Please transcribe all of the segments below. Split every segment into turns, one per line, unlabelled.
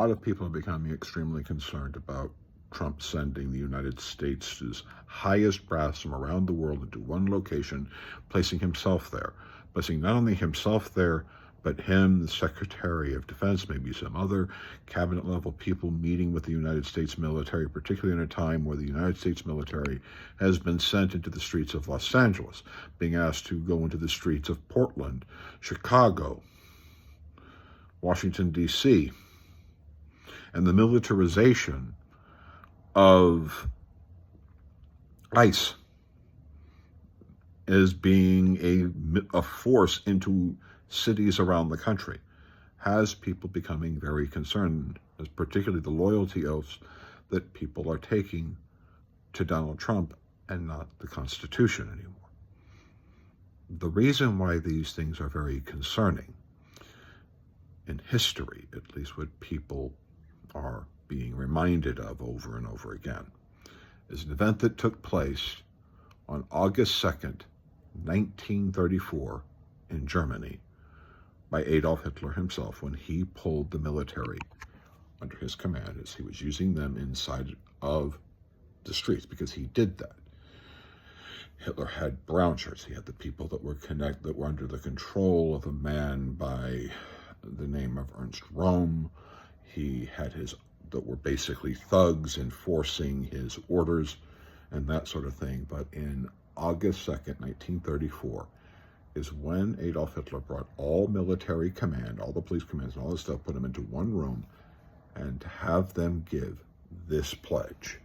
A lot of people are becoming extremely concerned about Trump sending the United States' highest brass from around the world into one location, placing himself there. Placing not only himself there, but him, the Secretary of Defense, maybe some other cabinet-level people meeting with the United States military, particularly in a time where the United States military has been sent into the streets of Los Angeles, being asked to go into the streets of Portland, Chicago, Washington, D.C., and the militarization of ICE as being a force into cities around the country has people becoming very concerned, as particularly the loyalty oaths that people are taking to Donald Trump and not the Constitution anymore. The reason why these things are very concerning in history, at least what people are being reminded of over and over again, is an event that took place on August 2nd, 1934 in Germany by Adolf Hitler himself, when he pulled the military under his command as he was using them inside of the streets, because he did that. Hitler had brown shirts. He had the people that were under the control of a man by the name of Ernst Röhm. He had that were basically thugs enforcing his orders and that sort of thing. But in August 2nd, 1934, is when Adolf Hitler brought all military command, all the police commands, and all this stuff, put them into one room, and to have them give this pledge.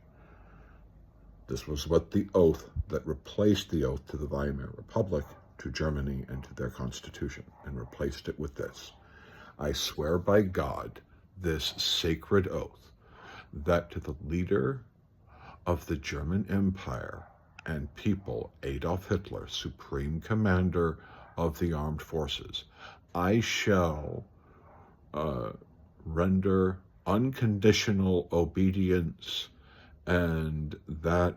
This was what the oath that replaced the oath to the Weimar Republic, to Germany, and to their constitution, and replaced it with this. I swear by God, this sacred oath, that to the leader of the German Empire and people, Adolf Hitler, supreme commander of the armed forces, I shall render unconditional obedience, and that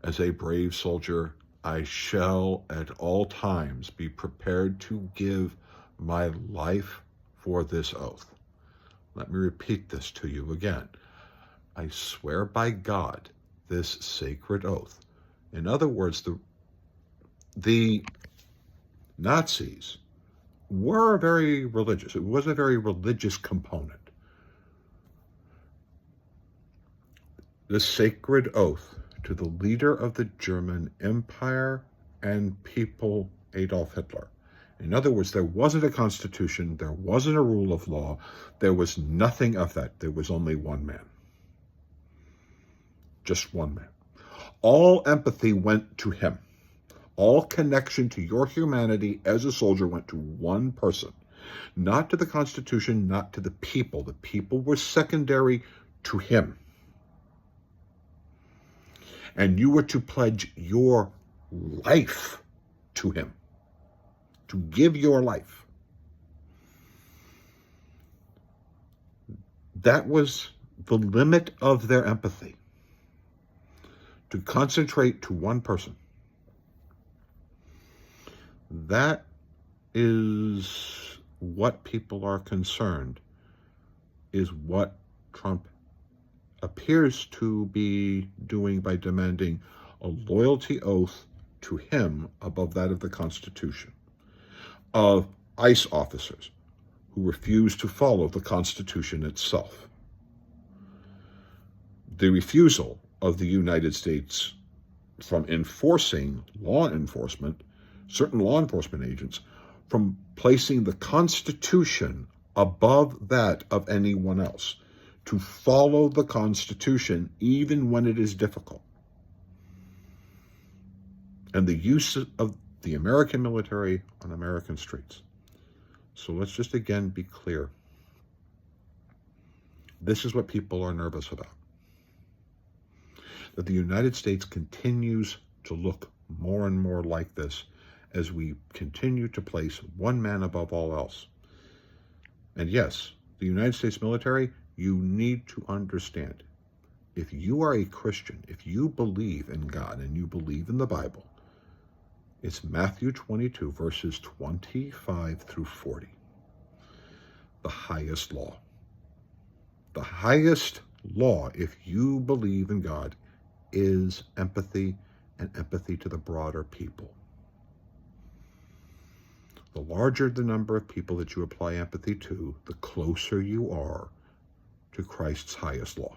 as a brave soldier, I shall at all times be prepared to give my life for this oath. Let me repeat this to you again. I swear by God, this sacred oath. In other words, the Nazis were very religious. It was a very religious component. The sacred oath to the leader of the German Empire and people, Adolf Hitler. In other words, there wasn't a constitution, there wasn't a rule of law, there was nothing of that. There was only one man. Just one man. All empathy went to him. All connection to your humanity as a soldier went to one person. Not to the Constitution, not to the people. The people were secondary to him. And you were to pledge your life to him. To give your life. That was the limit of their empathy. To concentrate to one person. That is what people are concerned, is what Trump appears to be doing by demanding a loyalty oath to him above that of the Constitution, of ICE officers who refuse to follow the Constitution itself. The refusal of the United States from enforcing law enforcement, certain law enforcement agents, from placing the Constitution above that of anyone else, to follow the Constitution even when it is difficult. And the use of the American military on American streets. So let's just again be clear. This is what people are nervous about. That the United States continues to look more and more like this as we continue to place one man above all else. And yes, the United States military, you need to understand, if you are a Christian, if you believe in God and you believe in the Bible, it's Mathew 22, verses 25 through 40. The highest law. The highest law, if you believe in God, is empathy, and empathy to the broader people. The larger the number of people that you apply empathy to, the closer you are to Christ's highest law.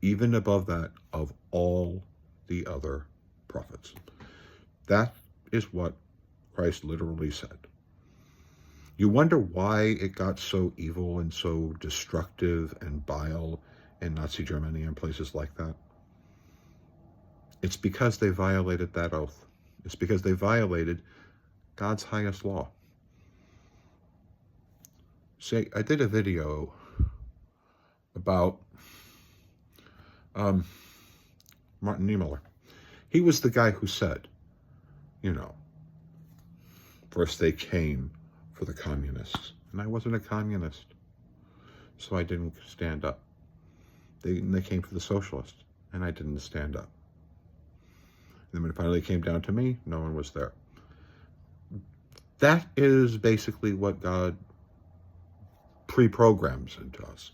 Even above that of all the other prophets. That is what Christ literally said. You wonder why it got so evil and so destructive and vile in Nazi Germany and places like that? It's because they violated that oath. It's because they violated God's highest law. See, I did a video about Martin Niemöller. He was the guy who said, first they came for the communists. And I wasn't a communist, so I didn't stand up. They came for the socialists, and I didn't stand up. And then when it finally came down to me, no one was there. That is basically what God pre-programs into us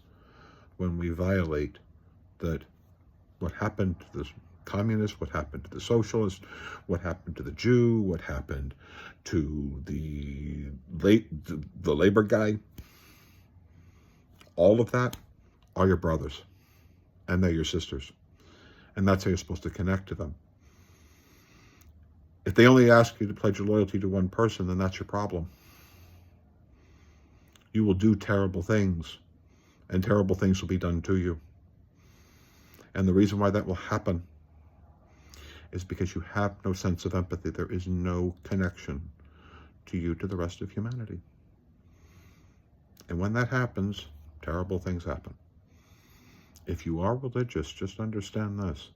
when we violate that. What happened to the communist, what happened to the socialist, what happened to the Jew, what happened to the labor guy. All of that are your brothers, and they're your sisters. And that's how you're supposed to connect to them. If they only ask you to pledge your loyalty to one person, then that's your problem. You will do terrible things, and terrible things will be done to you. And the reason why that will happen is because you have no sense of empathy. There is no connection to you to the rest of humanity. And when that happens, terrible things happen. If you are religious, just understand this.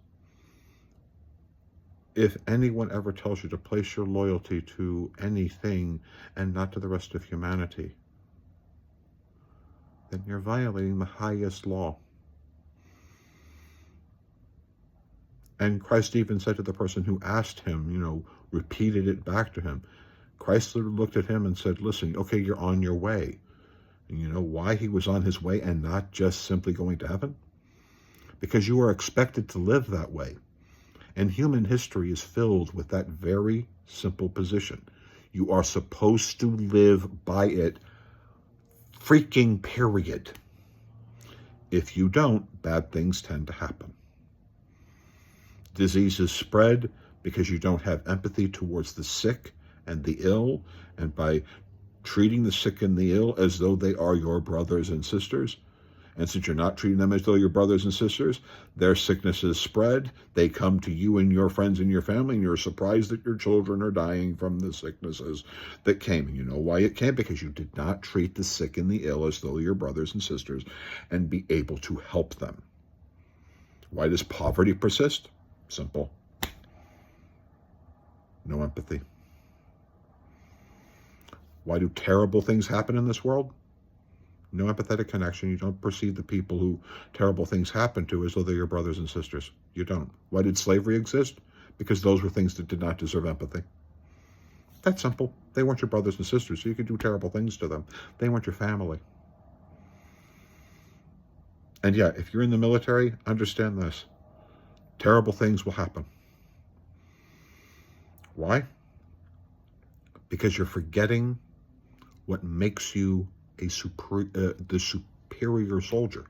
If anyone ever tells you to place your loyalty to anything and not to the rest of humanity, then you're violating the highest law. And Christ even said to the person who asked him, repeated it back to him. Christ looked at him and said, listen, okay, you're on your way. And you know why he was on his way and not just simply going to heaven? Because you are expected to live that way. And human history is filled with that very simple position. You are supposed to live by it, freaking period. If you don't, bad things tend to happen. Diseases spread because you don't have empathy towards the sick and the ill, and by treating the sick and the ill as though they are your brothers and sisters, and since you're not treating them as though you're brothers and sisters, their sicknesses spread, they come to you and your friends and your family, and you're surprised that your children are dying from the sicknesses that came. And you know why it came? Because you did not treat the sick and the ill as though you're brothers and sisters and be able to help them. Why does poverty persist? Simple. No empathy. Why do terrible things happen in this world? No empathetic connection. You don't perceive the people who terrible things happen to as though they're your brothers and sisters. You don't. Why did slavery exist? Because those were things that did not deserve empathy. That's simple. They weren't your brothers and sisters, so you could do terrible things to them. They weren't your family. And yeah, if you're in the military, understand this. Terrible things will happen. Why? Because you're forgetting what makes you the superior soldier.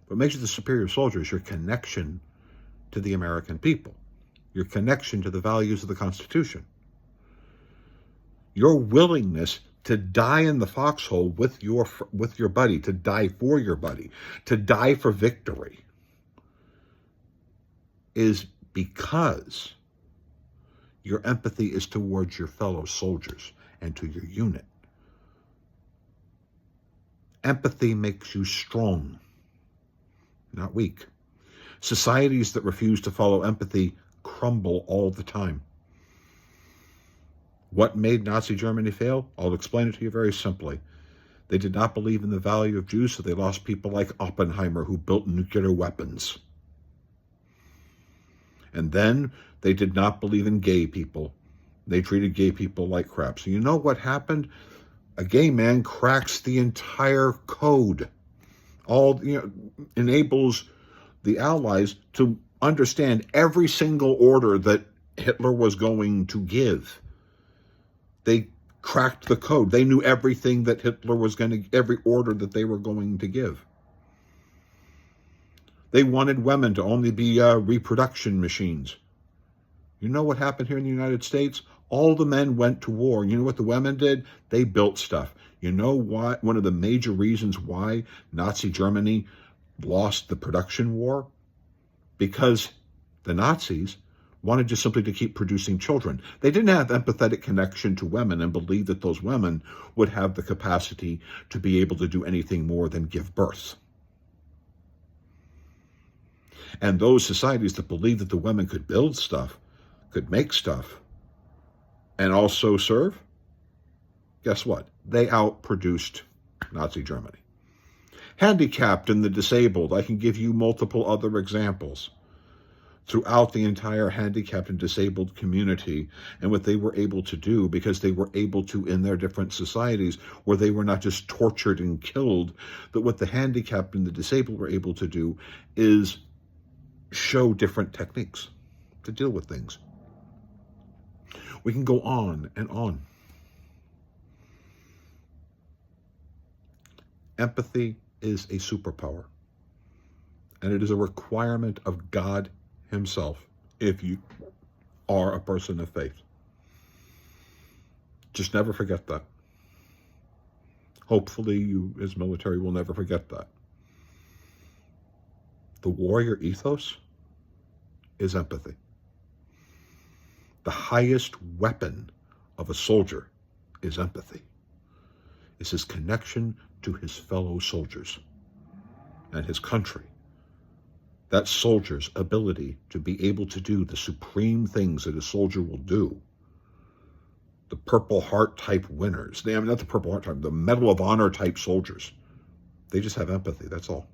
What makes you the superior soldier is your connection to the American people, your connection to the values of the Constitution, your willingness to die in the foxhole with your buddy, to die for your buddy, to die for victory, is because your empathy is towards your fellow soldiers and to your unit. Empathy makes you strong, not weak. Societies that refuse to follow empathy crumble all the time. What made Nazi Germany fail? I'll explain it to you very simply. They did not believe in the value of Jews, so they lost people like Oppenheimer, who built nuclear weapons. And then they did not believe in gay people. They treated gay people like crap. So you know what happened? A gay man cracks the entire code. Enables the Allies to understand every single order that Hitler was going to give. They cracked the code. They knew everything that Hitler was every order that they were going to give. They wanted women to only be reproduction machines. You know what happened here in the United States? All the men went to war. You know what the women did? They built stuff. You know what? One of the major reasons why Nazi Germany lost the production war? Because the Nazis wanted just simply to keep producing children. They didn't have empathetic connection to women and believed that those women would have the capacity to be able to do anything more than give birth. And those societies that believed that the women could build stuff, could make stuff, and also serve, guess what? They outproduced Nazi Germany. Handicapped and the disabled, I can give you multiple other examples throughout the entire handicapped and disabled community and what they were able to do, because they were able to, in their different societies, where they were not just tortured and killed, that what the handicapped and the disabled were able to do is show different techniques to deal with things. We can go on and on. Empathy is a superpower, and it is a requirement of God Himself if you are a person of faith. Just never forget that. Hopefully you, as military, will never forget that. The warrior ethos is empathy. The highest weapon of a soldier is empathy. It's his connection to his fellow soldiers and his country. That soldier's ability to be able to do the supreme things that a soldier will do. The Purple Heart type winners. Not the Purple Heart type, the Medal of Honor type soldiers. They just have empathy, that's all.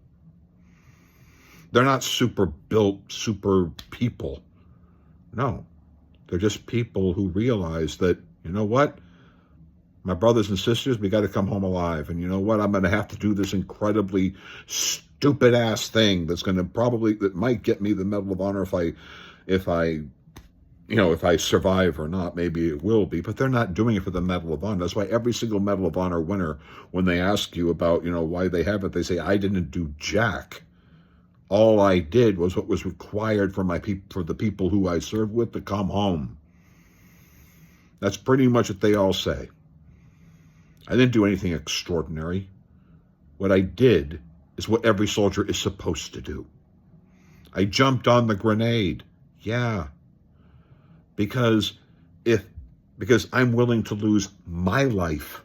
They're not super built, super people. No. They're just people who realize that, you know what? My brothers and sisters, we got to come home alive. And you know what? I'm going to have to do this incredibly stupid ass thing that might get me the Medal of Honor if I survive or not. Maybe it will be, but they're not doing it for the Medal of Honor. That's why every single Medal of Honor winner, when they ask you about, why they have it, they say, I didn't do jack. All I did was what was required for the people who I served with to come home. That's pretty much what they all say. I didn't do anything extraordinary. What I did is what every soldier is supposed to do. I jumped on the grenade. Yeah. Because I'm willing to lose my life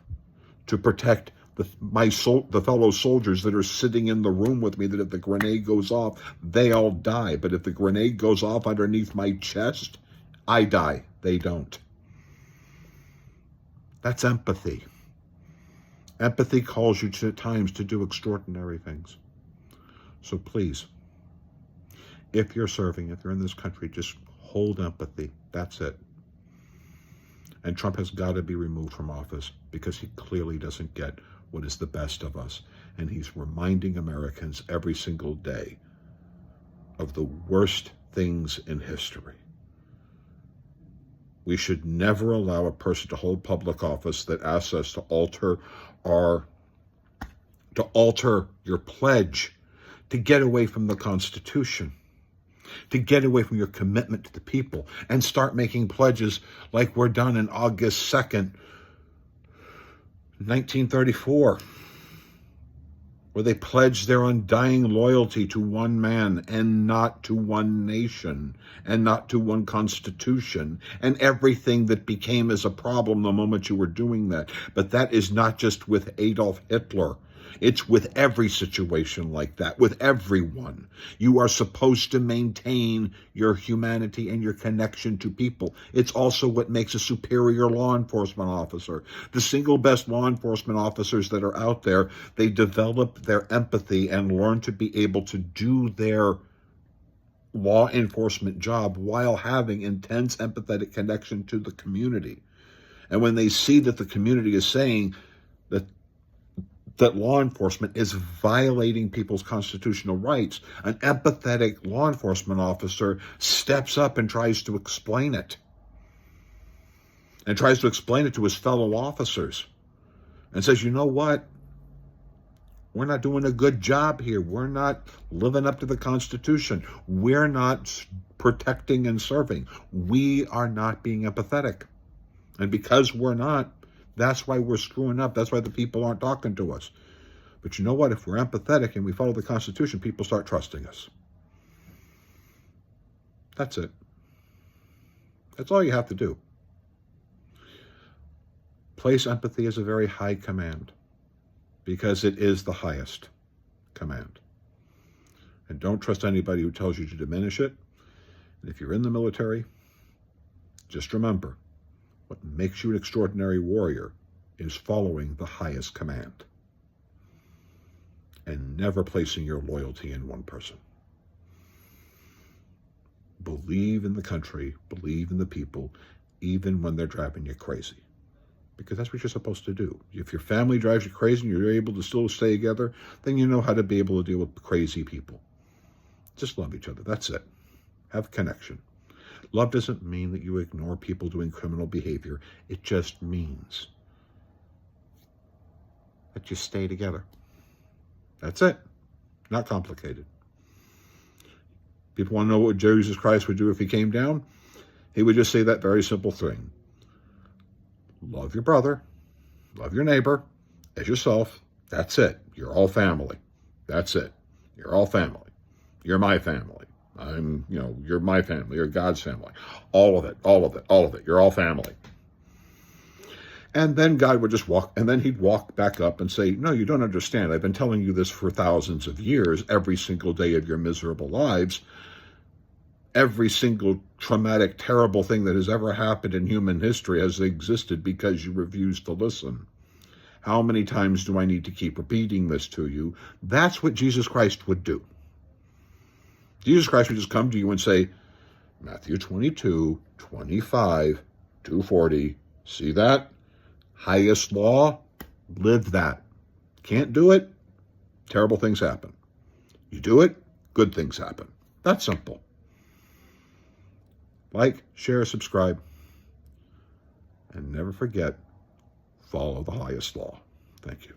to protect the fellow soldiers that are sitting in the room with me, that if the grenade goes off, they all die. But if the grenade goes off underneath my chest, I die. They don't. That's empathy. Empathy calls you at times to do extraordinary things. So please, if you're serving, if you're in this country, just hold empathy. That's it. And Trump has got to be removed from office because he clearly doesn't get what is the best of us. And he's reminding Americans every single day of the worst things in history. We should never allow a person to hold public office that asks us to alter your pledge, to get away from the Constitution, to get away from your commitment to the people, and start making pledges like were done in August 2nd, 1934, where they pledged their undying loyalty to one man and not to one nation and not to one constitution, and everything that became as a problem the moment you were doing that. But that is not just with Adolf Hitler. It's with every situation like that, with everyone. You are supposed to maintain your humanity and your connection to people. It's also what makes a superior law enforcement officer. The single best law enforcement officers that are out there, they develop their empathy and learn to be able to do their law enforcement job while having intense empathetic connection to the community. And when they see that the community is saying, that law enforcement is violating people's constitutional rights, an empathetic law enforcement officer steps up and tries to explain it. And tries to explain it to his fellow officers. And says, you know what? We're not doing a good job here. We're not living up to the Constitution. We're not protecting and serving. We are not being empathetic. And because we're not, that's why we're screwing up. That's why the people aren't talking to us. But you know what? If we're empathetic and we follow the Constitution, people start trusting us. That's it. That's all you have to do. Place empathy as a very high command, because it is the highest command. And don't trust anybody who tells you to diminish it. And if you're in the military, just remember, what makes you an extraordinary warrior is following the highest command and never placing your loyalty in one person. Believe in the country, believe in the people, even when they're driving you crazy. Because that's what you're supposed to do. If your family drives you crazy and you're able to still stay together, then you know how to be able to deal with crazy people. Just love each other. That's it. Have connection. Love doesn't mean that you ignore people doing criminal behavior. It just means that you stay together. That's it. Not complicated. People want to know what Jesus Christ would do if he came down? He would just say that very simple thing. Love your brother, love your neighbor as yourself. That's it. You're all family. That's it. You're all family. You're my family. You're my family. You're God's family. All of it, all of it, all of it. You're all family. And then God would just walk, and then he'd walk back up and say, no, you don't understand. I've been telling you this for thousands of years, every single day of your miserable lives. Every single traumatic, terrible thing that has ever happened in human history has existed because you refused to listen. How many times do I need to keep repeating this to you? That's what Jesus Christ would do. Jesus Christ would just come to you and say, Matthew 22, 25, 240, see that? Highest law, live that. Can't do it? Terrible things happen. You do it? Good things happen. That's simple. Like, share, subscribe, and never forget, follow the highest law. Thank you.